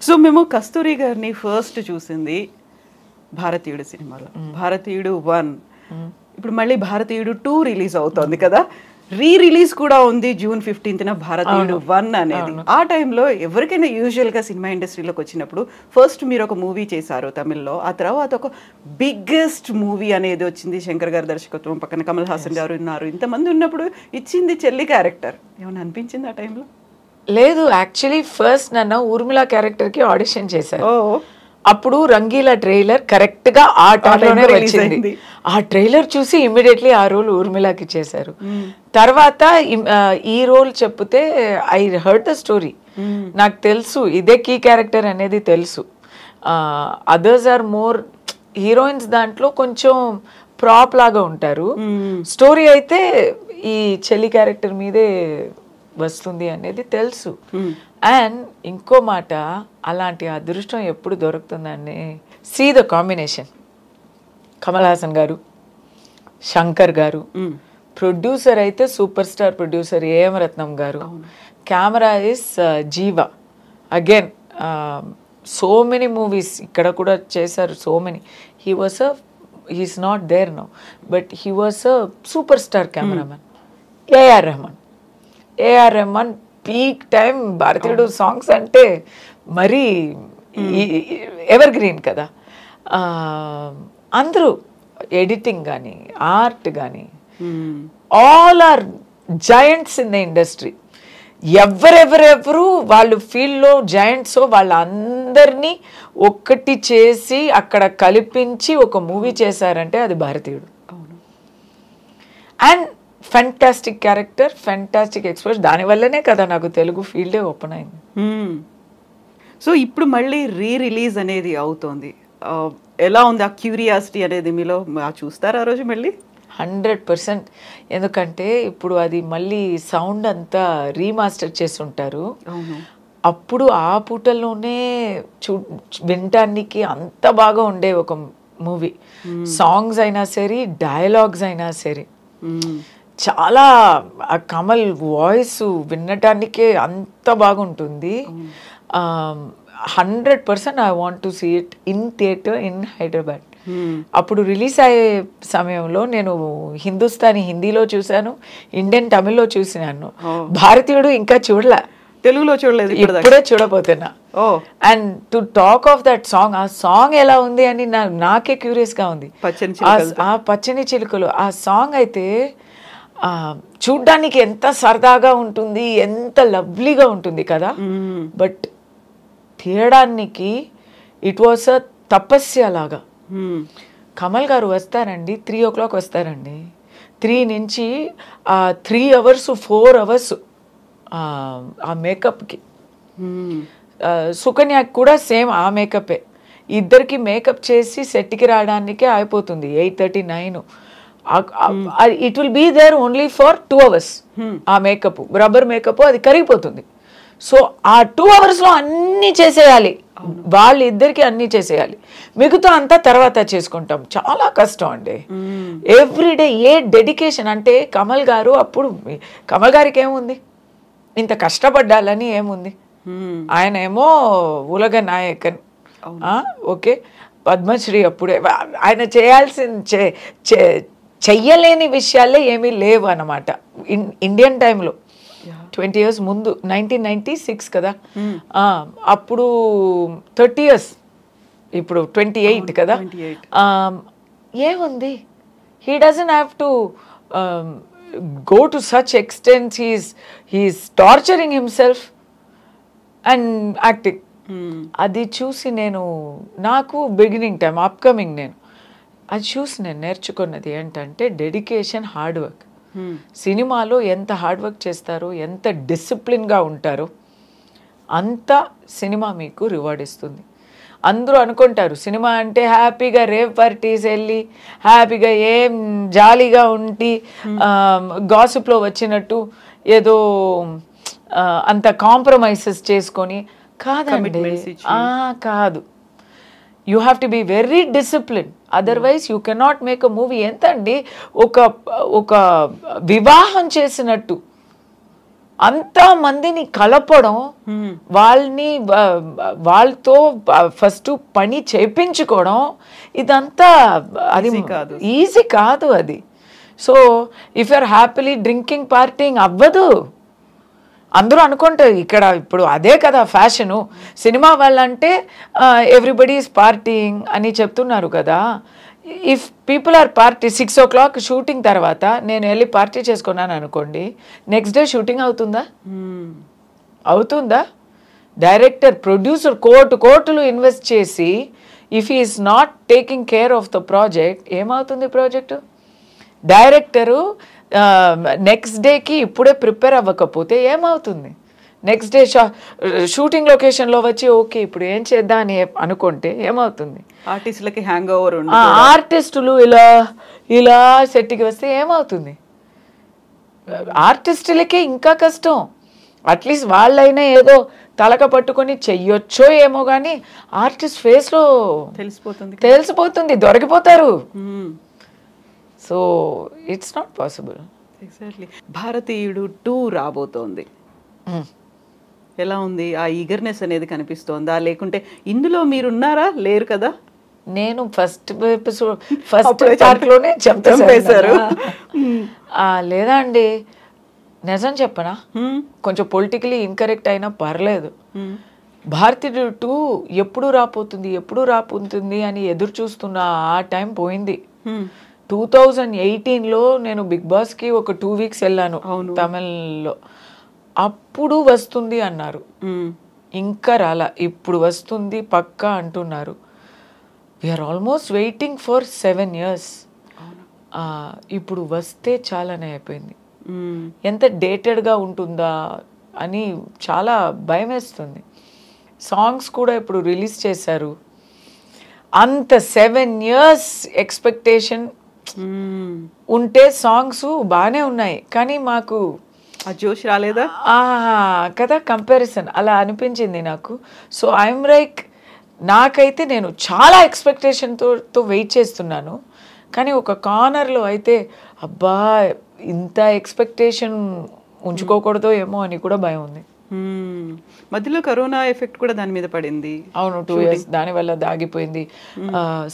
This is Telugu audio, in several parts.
సో మేము కస్తూరి గారిని ఫస్ట్ చూసింది భారతీయుడు సినిమాలో, భారతీయుడు 1. ఇప్పుడు మళ్ళీ భారతీయుడు 2 రిలీజ్ అవుతోంది కదా, రిలీజ్ కూడా ఉంది June 15th భారతీయుడు 1 అనేది. ఆ టైంలో ఎవరికైనా యూజువల్గా సినిమా ఇండస్ట్రీలోకి వచ్చినప్పుడు ఫస్ట్ మీరు ఒక మూవీ చేశారు తమిళ్లో, ఆ తర్వాత ఒక బిగ్గెస్ట్ మూవీ అనేది వచ్చింది, శంకర్ గారి దర్శకత్వం, పక్కన కమల్ హాసన్ గారు ఉన్నారు, ఇంతమంది ఉన్నప్పుడు ఇచ్చింది చెల్లి క్యారెక్టర్. ఏమైనా అనిపించింది ఆ టైంలో? లేదు, యాక్చువల్లీ ఫస్ట్ నన్ను ఊర్మిళ క్యారెక్టర్కి ఆడిషన్ చేశారు. అప్పుడు రంగీలా ట్రైలర్ కరెక్ట్గా ఆ టైంలోనే వచ్చింది. ఆ ట్రైలర్ చూసి ఇమ్మీడియట్లీ ఆ రోల్ ఊర్మిళకి చేశారు. తర్వాత ఈ రోల్ చెప్తే ఐ హర్డ్ ద స్టోరీ, నాకు తెలుసు ఇదే కీ క్యారెక్టర్ అనేది తెలుసు. అదర్స్ ఆర్ మోర్ హీరోయిన్స్, దాంట్లో కొంచెం ప్రాప్ లాగా ఉంటారు. స్టోరీ అయితే ఈ చెల్లి క్యారెక్టర్ మీదే వస్తుంది అనేది తెలుసు. అండ్ ఇంకో మాట, అలాంటి అదృష్టం ఎప్పుడు దొరుకుతుందని, see the combination, Kamal Haasan గారు, శంకర్ గారు, ప్రొడ్యూసర్ అయితే super star producer A M Ratnam గారు, camera is Jeeva. Again so many movies ఇక్కడ కూడా చేశారు, so many. He's not there now, but he was a super star cameraman. A R Rahman peak time Bharateeyudu songs అంటే మరీ ఎవర్ గ్రీన్ కదా. అందరూ ఎడిటింగ్ కానీ ఆర్ట్ కానీ all are giants in the industry. ఎవరెవరెవరు వాళ్ళు ఫీల్డ్లో జయంట్స్ వాళ్ళందరినీ ఒక్కటి చేసి అక్కడ కలిపించి ఒక మూవీ చేశారంటే అది భారతీయుడు. And fantastic character, fantastic express, దానివల్లనే కదా నాకు తెలుగు ఫీల్డే ఓపెన్ అయింది. సో ఇప్పుడు మళ్ళీ రిలీజ్ అనేది అవుతోంది, ఎలా ఉంది ఆ క్యూరియాసిటీ అనేది మీలో? చూస్తారా ఆ రోజు మళ్ళీ? 100%. ఎందుకంటే ఇప్పుడు అది మళ్ళీ సౌండ్ అంతా రీమాస్టర్ చేసి ఉంటారు. అప్పుడు ఆ పూటల్లోనే వినటానికి అంత బాగా ఉండే ఒక మూవీ. సాంగ్స్ అయినా సరే, డైలాగ్స్ అయినా సరే, చాలా కమల్ వాయిస్ వినటానికే అంత బాగుంటుంది. 100% I want to see it in theater in Hyderabad. అప్పుడు రిలీజ్ అయ్యే సమయంలో నేను హిందుస్థానీ హిందీలో చూశాను, ఇండియన్ తమిళ్లో చూసినాను. భారతీయుడు ఇంకా చూడలే, తెలుగులో చూడలేదు, ఇప్పుడే చూడబోతున్నా. And to talk of that song, ఆ సాంగ్ ఎలా ఉంది అని నాకే క్యూరియస్ గా ఉంది. ఆ పచ్చని చిలుకలు ఆ సాంగ్ అయితే చూడ్డానికి ఎంత సరదాగా ఉంటుంది, ఎంత లవ్లీగా ఉంటుంది కదా. బట్ తీయడానికి ఇట్ వాస్ అ తపస్య లాగా. కమల్ గారు వస్తారండి, 3 o'clock వస్తారండి. 3 నుంచి 3 hours 4 hours ఆ మేకప్కి. సుకన్యకి కూడా సేమ్ ఆ మేకపే. ఇద్దరికి మేకప్ చేసి సెట్కి రావడానికే అయిపోతుంది 8:30-9. It will be there only for 2 hours. ఆ మేకప్, రబ్బర్ మేకప్, అది కరిగిపోతుంది. సో ఆ 2 hours అన్నీ చేసేయాలి, వాళ్ళిద్దరికి అన్నీ చేసేయాలి, మిగతా అంతా తర్వాత చేసుకుంటాం. చాలా కష్టం అండి. ఎవ్రీడే ఏ డెడికేషన్ అంటే కమల్ గారు, అప్పుడు కమల్ గారికి ఏముంది, ఇంత కష్టపడ్డాలని ఏముంది, ఆయన ఏమో ఉలగ నాయకన్, ఓకే, పద్మశ్రీ. అప్పుడే ఆయన చెయ్యలేని విషయాలే ఏమీ లేవు అన్నమాట ఇండియన్ టైంలో. 20 years ముందు, 1996 కదా, అప్పుడు 30 years, ఇప్పుడు 28 కదా. ఏముంది, he doesn't have to go to such extent. He's torturing himself and acting. అది చూసి నాకు బిగినింగ్ టైం, అప్కమింగ్, అది చూసి నేను నేర్చుకున్నది ఏంటంటే డెడికేషన్, హార్డ్ వర్క్. సినిమాలో ఎంత హార్డ్ వర్క్ చేస్తారో, ఎంత డిసిప్లిన్గా ఉంటారో, అంత సినిమా మీకు రివార్డ్ ఇస్తుంది. అందరూ అనుకుంటారు సినిమా అంటే హ్యాపీగా రేవ్ పార్టీస్ వెళ్ళి హ్యాపీగా ఏం జాలీగా ఉండి గాసిప్లో వచ్చినట్టు ఏదో అంత కాంప్రమైజెస్ చేసుకొని కాదండి. కాదు, you have to be very discipline, otherwise you cannot make a movie. ఎంత అండి, ఒక వివాహం చేసినట్టు అంత మందిని కలపడం, వాళ్ళని వాళ్ళతో ఫస్ట్ పని చేయించుకోవడం, ఇదంతా అది ఈజీ కాదు అది. So if you're happily drinking partying అవ్వదు. అందరూ అనుకుంటారు ఇక్కడ ఇప్పుడు అదే కదా ఫ్యాషను. సినిమా వాళ్ళంటే ఎవ్రీబడి ఈజ్ పార్టీయింగ్ అని చెప్తున్నారు కదా. If people are party 6 o'clock shooting తర్వాత నేను వెళ్ళి పార్టీ చేసుకున్నాను అనుకోండి, నెక్స్ట్ డే షూటింగ్ అవుతుందా? అవుతుందా? డైరెక్టర్, ప్రొడ్యూసర్ కోట్లు ఇన్వెస్ట్ చేసి if he is not taking care of the project, ఏమవుతుంది ప్రాజెక్టు? డైరెక్టరు నెక్స్ట్ డేకి ఇప్పుడే ప్రిపేర్ అవ్వకపోతే ఏమవుతుంది? నెక్స్ట్ డే షూటింగ్ లొకేషన్లో వచ్చి ఓకే ఇప్పుడు ఏం చేద్దాం అని అనుకుంటే ఏమవుతుంది? ఆర్టిస్టులకి హ్యాంగ్ ఓవర్, ఆర్టిస్టులు ఇలా సెట్కి వస్తే ఏమవుతుంది? ఆర్టిస్టులకే ఇంకా కష్టం. అట్లీస్ట్ వాళ్ళైనా ఏదో తలక పట్టుకొని చెయ్యొచ్చో ఏమో కానీ ఆర్టిస్ట్ ఫేస్లో తెలిసిపోతుంది, దొరికిపోతారు. So it's not possible. Exactly. Bharateeyudu 2 రాబోతోంది. ఎలా ఉంది? ఆ ఈగర్నెస్ అనేది కనిపిస్తోందా? లేకుంటే ఇందులో మీరున్నారా? లేరు కదా. నేను ఫస్ట్ పార్ట్లోనే చంపేశారు. లేదా అండి, నిజం చెప్పనా, కొంచెం పొలిటికలీ ఇన్కరెక్ట్ అయినా పర్లేదు. భారతీయుడు 2 ఎప్పుడు రాపోతుంది అని ఎదురు చూస్తున్న ఆ టైం పోయింది. 2018లో నేను బిగ్ బాస్కి ఒక 2 weeks వెళ్ళాను తమిళ్లో. అప్పుడు వస్తుంది అన్నారు, ఇంకా రాలా. ఇప్పుడు వస్తుంది పక్కా అంటున్నారు. We're almost waiting for 7 years. ఇప్పుడు వస్తే చాలానే అయిపోయింది. ఎంత డేటెడ్గా ఉంటుందా అని చాలా భయం వేస్తుంది. సాంగ్స్ కూడా ఇప్పుడు రిలీజ్ చేశారు. అంత 7 years ఎక్స్పెక్టేషన్ ఉంటే సాంగ్స్ బాగానే ఉన్నాయి, కానీ మాకు ఆ జోష్ రాలేదా కదా? కంపారిజన్ అలా అనిపించింది నాకు. సో ఐఎమ్ లైక్, నాకైతే నేను చాలా ఎక్స్పెక్టేషన్తో వెయిట్ చేస్తున్నాను, కానీ ఒక కార్నర్లో అయితే అబ్బా ఇంత ఎక్స్పెక్టేషన్ ఉంచుకోకూడదో ఏమో అని కూడా భయం ఉంది. మధ్యలో కరోనా ఎఫెక్ట్ కూడా దాని మీద పడింది. అవును, 2 years దానివల్ల దాగిపోయింది.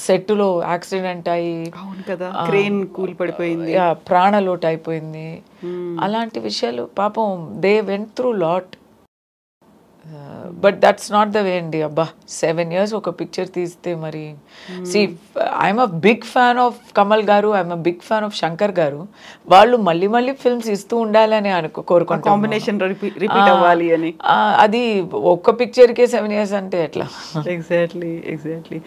సెట్లో యాక్సిడెంట్ అయ్యి, అవును కదా, క్రేన్ కూలి పడిపోయింది, ప్రాణలోటు అయిపోయింది. అలాంటి విషయాలు పాపం they went through lot. But that's not the way అండి. అబ్బా 7 years ఒక పిక్చర్ తీస్తే మరి I'm a big fan of Kamal garu, I'm a big fan of Shankar garu. వాళ్ళు మళ్ళీ ఫిల్మ్స్ ఇస్తూ ఉండాలని కోరుకుంటాం, కాంబినేషన్ రిపీట్ అవ్వాలి అని. అది ఒక్క పిక్చర్కే 7 years అంటే ఎట్లా? ఎగ్జాక్ట్లీ.